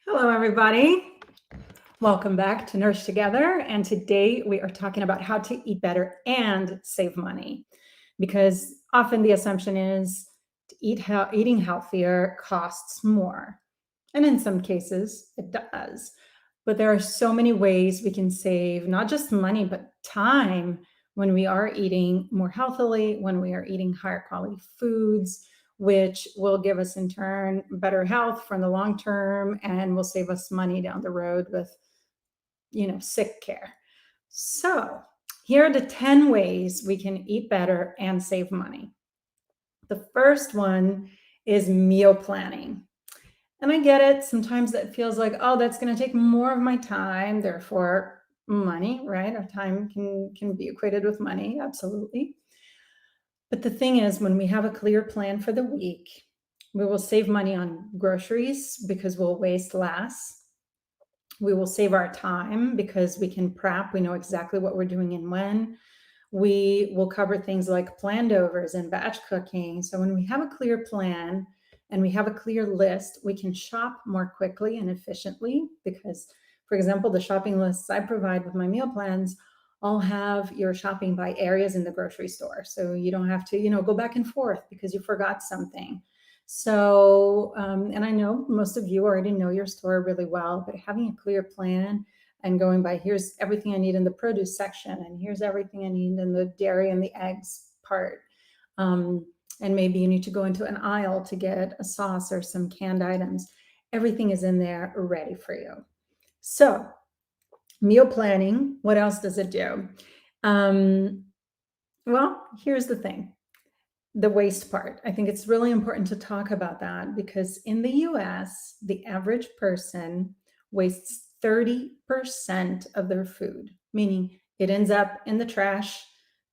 Hello, everybody. Welcome back to Nurse Together. And today we are talking about how to eat better and save money. Because often the assumption is eating healthier costs more. And in some cases, it does. But there are so many ways we can save not just money, but time when we are eating more healthily, when we are eating higher quality foods, which will give us in turn better health for the long term and will save us money down the road with, sick care. So, here are the 10 ways we can eat better and save money. The first one is meal planning. And I get it. Sometimes that feels like, oh, that's going to take more of my time, therefore money, right? Our time can be equated with money, absolutely. But the thing is, when we have a clear plan for the week, we will save money on groceries because we'll waste less. We will save our time because we can prep. We know exactly what we're doing and when. We will cover things like planned overs and batch cooking. So when we have a clear plan and we have a clear list, we can shop more quickly and efficiently because, for example, the shopping lists I provide with my meal plans all have your shopping by areas in the grocery store. So you don't have to, go back and forth because you forgot something. So, and I know most of you already know your store really well, but having a clear plan and going by here's everything I need in the produce section, and here's everything I need in the dairy and the eggs part. And maybe you need to go into an aisle to get a sauce or some canned items. Everything is in there ready for you. So, meal planning, what else does it do? Well, here's the thing. The waste part. I think it's really important to talk about that because in the US, the average person wastes 30% of their food, meaning it ends up in the trash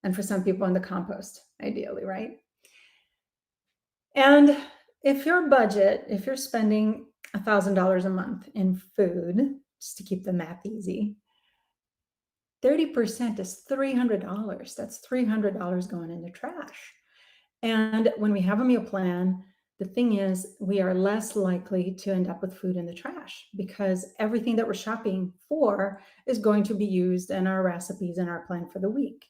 and for some people in the compost, ideally, right? And if you're spending $1,000 a month in food, just to keep the math easy, 30% is $300. That's $300 going in the trash. And when we have a meal plan, the thing is, we are less likely to end up with food in the trash because everything that we're shopping for is going to be used in our recipes and our plan for the week.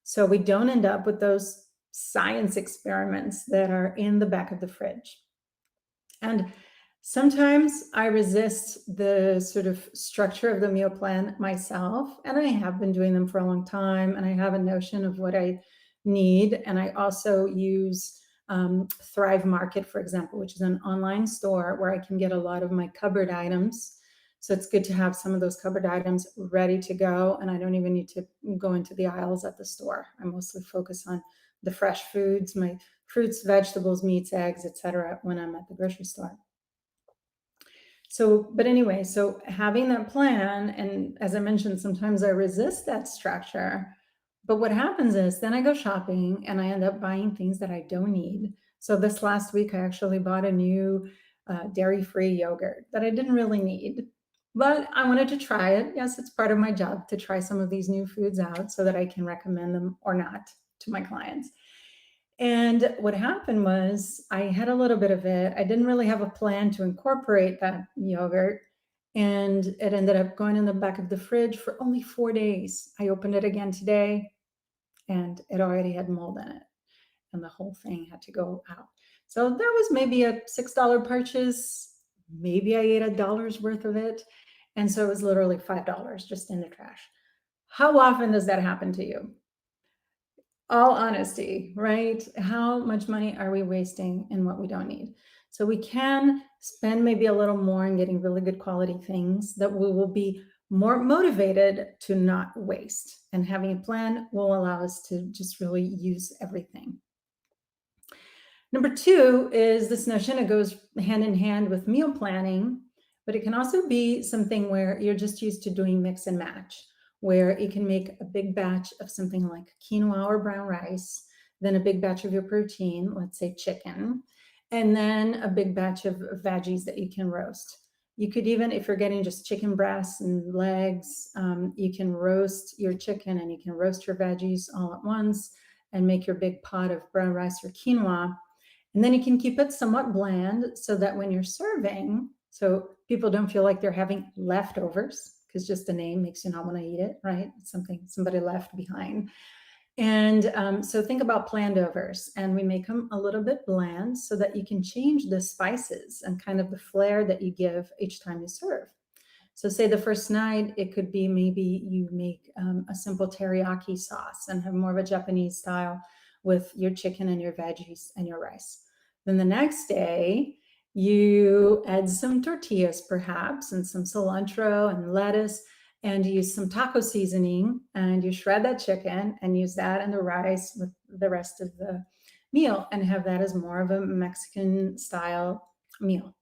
So we don't end up with those science experiments that are in the back of the fridge. And sometimes I resist the sort of structure of the meal plan myself, and I have been doing them for a long time, and I have a notion of what I need. And I also use Thrive Market, for example, which is an online store where I can get a lot of my cupboard items. So it's good to have some of those cupboard items ready to go, and I don't even need to go into the aisles at the store. I mostly focus on the fresh foods, my fruits, vegetables, meats, eggs, etc. when I'm at the grocery store. So, but anyway, so having that plan, and as I mentioned, sometimes I resist that structure. But what happens is then I go shopping and I end up buying things that I don't need. So this last week, I actually bought a new dairy-free yogurt that I didn't really need, but I wanted to try it. Yes, it's part of my job to try some of these new foods out so that I can recommend them or not to my clients. And what happened was I had a little bit of it. I didn't really have a plan to incorporate that yogurt. And it ended up going in the back of the fridge for only 4 days. I opened it again today and it already had mold in it. And the whole thing had to go out. So that was maybe a $6 purchase. Maybe I ate $1 worth of it. And so it was literally $5 just in the trash. How often does that happen to you? All honesty, right? How much money are we wasting in what we don't need? So we can spend maybe a little more in getting really good quality things that we will be more motivated to not waste. And having a plan will allow us to just really use everything. Number two is this notion. It goes hand in hand with meal planning, but it can also be something where you're just used to doing mix and match, where you can make a big batch of something like quinoa or brown rice, then a big batch of your protein, let's say chicken, and then a big batch of veggies that you can roast. You could even, if you're getting just chicken breasts and legs, you can roast your chicken and you can roast your veggies all at once and make your big pot of brown rice or quinoa. And then you can keep it somewhat bland so that when you're serving, So people don't feel like they're having leftovers, because just the name makes you not want to eat it, right? It's something somebody left behind. And so think about plandovers, and we make them a little bit bland so that you can change the spices and kind of the flair that you give each time you serve. So say the first night, it could be maybe you make a simple teriyaki sauce and have more of a Japanese style with your chicken and your veggies and your rice. Then the next day, you add some tortillas perhaps and some cilantro and lettuce and use some taco seasoning, and you shred that chicken and use that and the rice with the rest of the meal and have that as more of a Mexican style meal.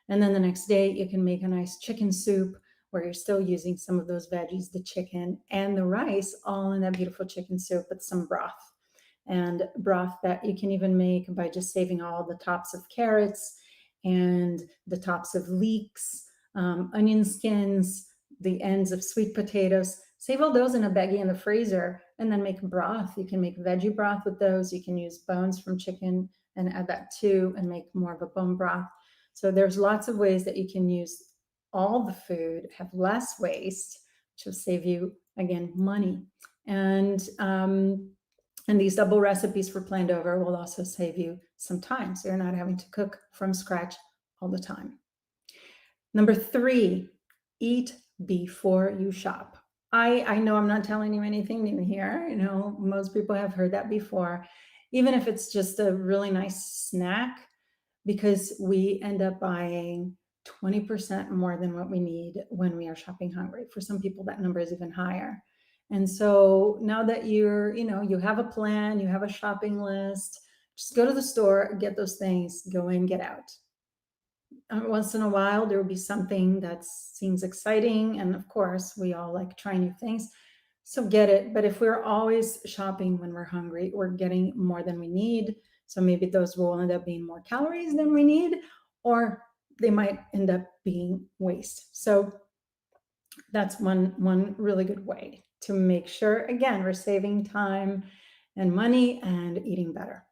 And then the next day, you can make a nice chicken soup where you're still using some of those veggies, the chicken and the rice, all in that beautiful chicken soup with some broth. And broth that you can even make by just saving all the tops of carrots and the tops of leeks, onion skins, the ends of sweet potatoes. Save all those in a baggie in the freezer and then make broth. You can make veggie broth with those. You can use bones from chicken and add that too and make more of a bone broth. So there's lots of ways that you can use all the food, have less waste, which will save you, again, money. And these double recipes for Plandover will also save you some time, so you're not having to cook from scratch all the time. Number 3, eat before you shop. I know I'm not telling you anything new here. You know, most people have heard that before, even if it's just a really nice snack, because we end up buying 20% more than what we need when we are shopping hungry. For some people, that number is even higher. And so now that you're, you have a plan, you have a shopping list, just go to the store, get those things, go in, get out. Once in a while, there will be something that seems exciting. And of course, we all like trying new things. So get it. But if we're always shopping when we're hungry, we're getting more than we need. So maybe those will end up being more calories than we need, or they might end up being waste. So that's one really good way to make sure, again, we're saving time and money and eating better.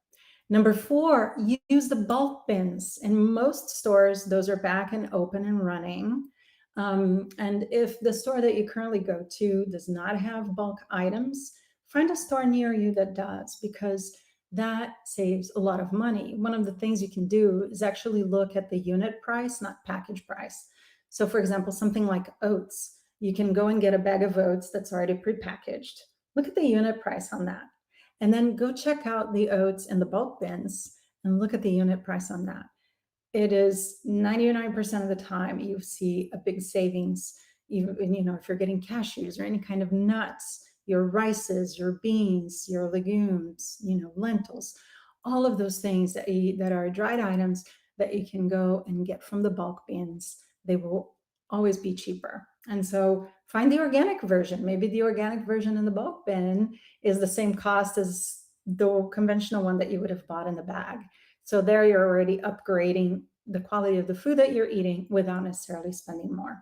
Number 4, use the bulk bins. In most stores, those are back and open and running. And if the store that you currently go to does not have bulk items, find a store near you that does, because that saves a lot of money. One of the things you can do is actually look at the unit price, not package price. So for example, something like oats, you can go and get a bag of oats that's already prepackaged. Look at the unit price on that. And then go check out the oats in the bulk bins and look at the unit price on that. It is 99% of the time you see a big savings, even if you're getting cashews or any kind of nuts, your rices, your beans, your legumes, lentils, all of those things that are dried items that you can go and get from the bulk bins. They will always be cheaper. And so find the organic version. Maybe the organic version in the bulk bin is the same cost as the conventional one that you would have bought in the bag. So there you're already upgrading the quality of the food that you're eating without necessarily spending more.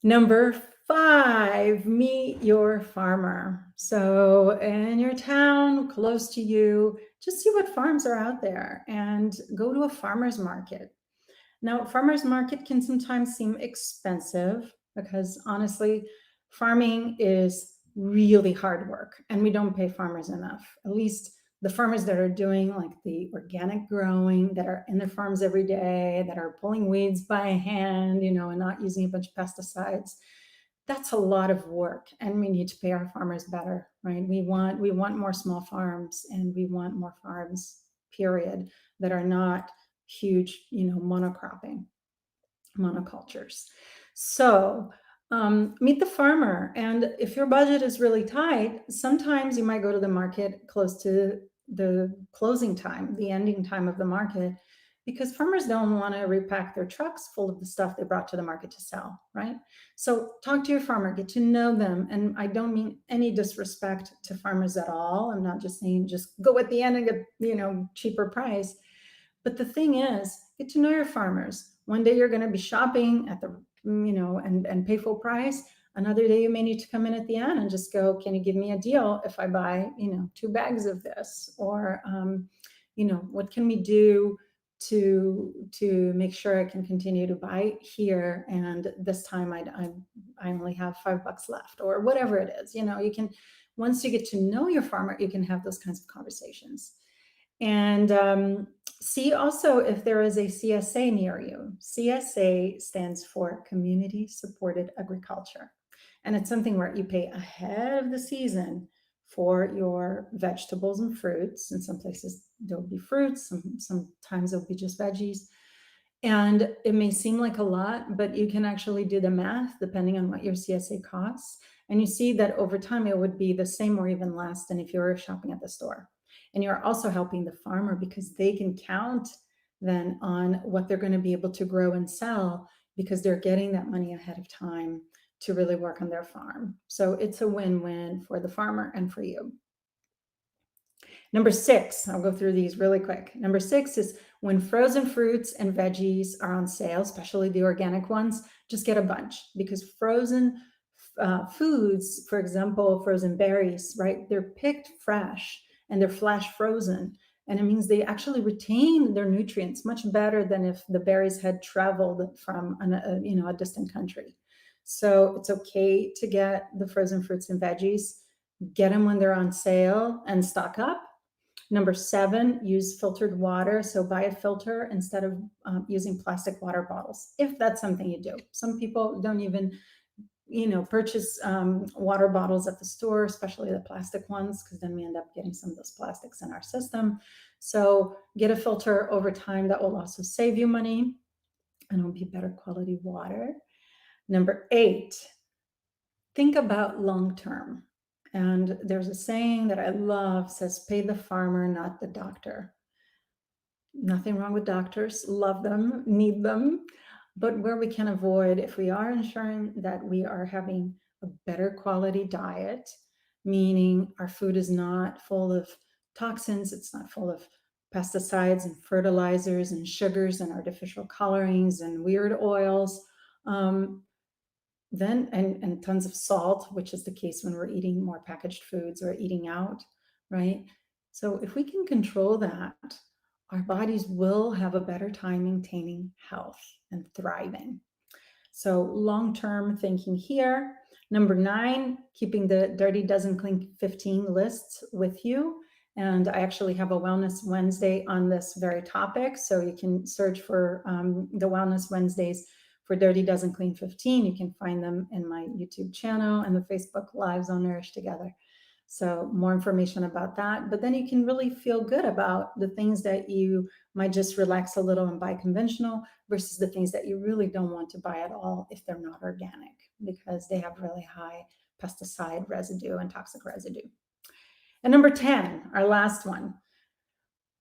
Number 5, meet your farmer. So in your town, close to you, just see what farms are out there and go to a farmer's market. Now, farmer's market can sometimes seem expensive because honestly, farming is really hard work and we don't pay farmers enough. At least the farmers that are doing like the organic growing, that are in their farms every day, that are pulling weeds by hand, and not using a bunch of pesticides. That's a lot of work, and we need to pay our farmers better, right? We want more small farms, and we want more farms, period, that are not huge, monocultures. So meet the farmer. And if your budget is really tight, sometimes you might go to the market close to the closing time, the ending time of the market, because farmers don't want to repack their trucks full of the stuff they brought to the market to sell, right? So talk to your farmer, get to know them. And I don't mean any disrespect to farmers at all. I'm not just saying just go at the end and get, cheaper price. But the thing is, get to know your farmers. One day you're going to be shopping at the, and pay full price. Another day you may need to come in at the end and just go, can you give me a deal if I buy, 2 bags of this? Or, what can we do to make sure I can continue to buy here. And this time I only have $5 left, or whatever it is. You can, once you get to know your farmer, you can have those kinds of conversations. And see also if there is a CSA near you. CSA stands for Community Supported Agriculture. And it's something where you pay ahead of the season for your vegetables and fruits. In some places there'll be fruits, sometimes it'll be just veggies. And it may seem like a lot, but you can actually do the math depending on what your CSA costs. And you see that over time it would be the same or even less than if you were shopping at the store. And you're also helping the farmer because they can count then on what they're going to be able to grow and sell, because they're getting that money ahead of time to really work on their farm. So it's a win-win for the farmer and for you. Number 6, I'll go through these really quick. Number 6 is when frozen fruits and veggies are on sale, especially the organic ones, just get a bunch, because frozen foods, for example, frozen berries, right? They're picked fresh and they're flash frozen. And it means they actually retain their nutrients much better than if the berries had traveled from a distant country. So it's okay to get the frozen fruits and veggies, get them when they're on sale and stock up. Number 7, use filtered water. So buy a filter instead of using plastic water bottles, if that's something you do. Some people don't even purchase water bottles at the store, especially the plastic ones, because then we end up getting some of those plastics in our system. So get a filter over time. That will also save you money and it'll be better quality water. Number 8, think about long term. And there's a saying that I love, says, pay the farmer, not the doctor. Nothing wrong with doctors, love them, need them. But where we can avoid, if we are ensuring that we are having a better quality diet, meaning our food is not full of toxins, it's not full of pesticides and fertilizers and sugars and artificial colorings and weird oils, then and tons of salt, which is the case when we're eating more packaged foods or eating out, right? So if we can control that, our bodies will have a better time maintaining health and thriving. So long-term thinking here. Number 9, keeping the Dirty Dozen Clean 15 lists with you. And I actually have a Wellness Wednesday on this very topic. So you can search for the Wellness Wednesdays for Dirty Dozen Clean 15. You can find them in my YouTube channel and the Facebook Lives on Nourish Together. So more information about that. But then you can really feel good about the things that you might just relax a little and buy conventional versus the things that you really don't want to buy at all if they're not organic, because they have really high pesticide residue and toxic residue. And number 10, our last one.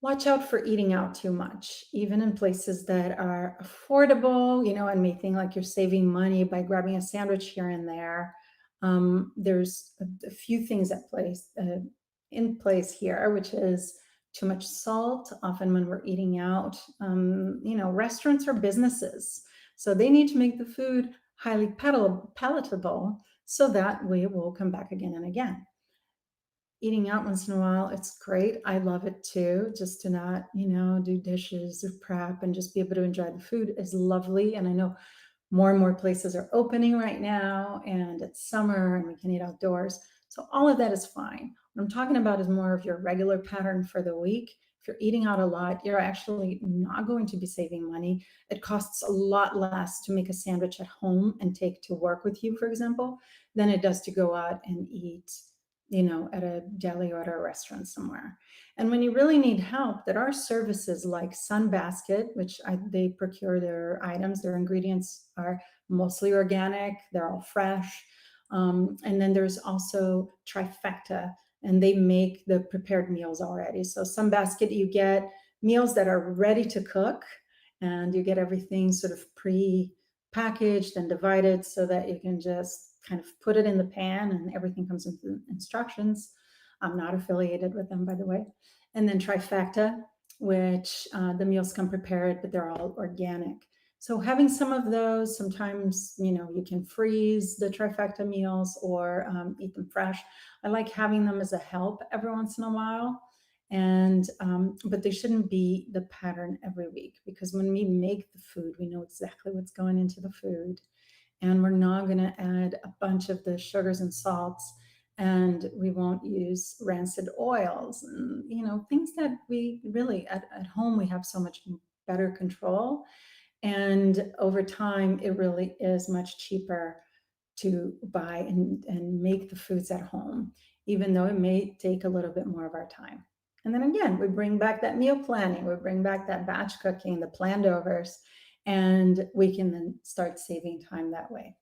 Watch out for eating out too much, even in places that are affordable, and may think like you're saving money by grabbing a sandwich here and there. There's a few things in place here, which is too much salt. Often when we're eating out, restaurants are businesses, so they need to make the food highly palatable so that we will come back again and again. Eating out once in a while, it's great. I love it too. Just to not, do dishes or prep and just be able to enjoy the food is lovely. And I know more and more places are opening right now, and it's summer and we can eat outdoors. So all of that is fine. What I'm talking about is more of your regular pattern for the week. If you're eating out a lot, you're actually not going to be saving money. It costs a lot less to make a sandwich at home and take to work with you, for example, than it does to go out and eat at a deli or at a restaurant somewhere. And when you really need help, there are services like Sunbasket, which they procure their items. Their ingredients are mostly organic. They're all fresh. And then there's also Trifecta, and they make the prepared meals already. So Sunbasket, you get meals that are ready to cook, and you get everything sort of pre-packaged and divided so that you can just kind of put it in the pan and everything comes with instructions. I'm not affiliated with them, by the way. And then Trifecta, which the meals come prepared, but they're all organic. So having some of those, sometimes, you can freeze the Trifecta meals or eat them fresh. I like having them as a help every once in a while. And but they shouldn't be the pattern every week, because when we make the food, we know exactly what's going into the food, and we're not going to add a bunch of the sugars and salts, and we won't use rancid oils, and things that we really at home we have so much better control. And over time, it really is much cheaper to buy and make the foods at home, even though it may take a little bit more of our time. And then again, we bring back that meal planning, we bring back that batch cooking, the planned overs, and we can then start saving time that way.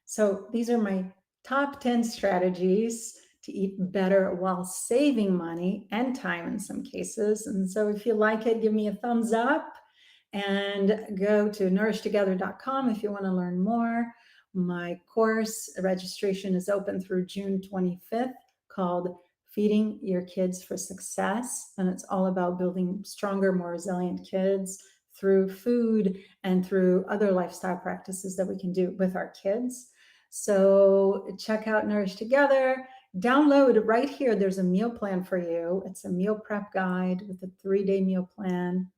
So these are my top 10 strategies to eat better while saving money and time in some cases. And so if you like it, give me a thumbs up and go to nourishtogether.com if you want to learn more. My course registration is open through June 25th, called Feeding Your Kids for Success. And it's all about building stronger, more resilient kids through food and through other lifestyle practices that we can do with our kids. So check out Nourish Together. Download right here. There's a meal plan for you. It's a meal prep guide with a 3-day meal plan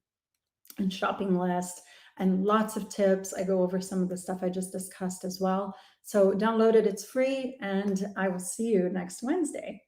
and shopping list and lots of tips. I go over some of the stuff I just discussed as well. So download it. It's free, and I will see you next Wednesday.